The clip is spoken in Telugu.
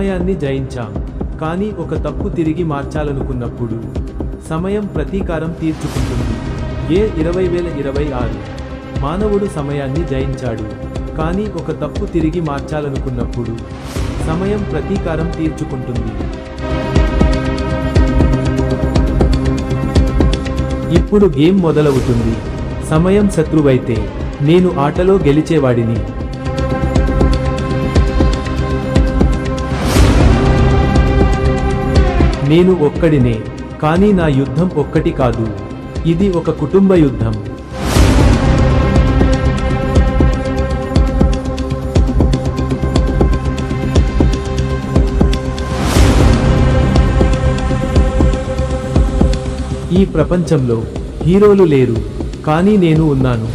సమయాన్ని జయించాం. కానీ ఒక తప్పు తిరిగి మార్చాలనుకున్నప్పుడు సమయం ప్రతీకారం తీర్చుకుంటుంది. 2026 మానవుడు సమయాన్ని జయించాడు, కానీ ఒక తప్పు తిరిగి మార్చాలనుకున్నప్పుడు సమయం ప్రతీకారం తీర్చుకుంటుంది. ఇప్పుడు గేమ్ మొదలవుతుంది. సమయం శత్రువైతే నేను ఆటలో గెలిచేవాడిని. నేను ఒక్కడినే, కానీ నా యుద్ధం ఒక్కటి కాదు, ఇది ఒక కుటుంబ యుద్ధం. ఈ ప్రపంచంలో హీరోలు లేరు, కానీ నేను ఉన్నాను.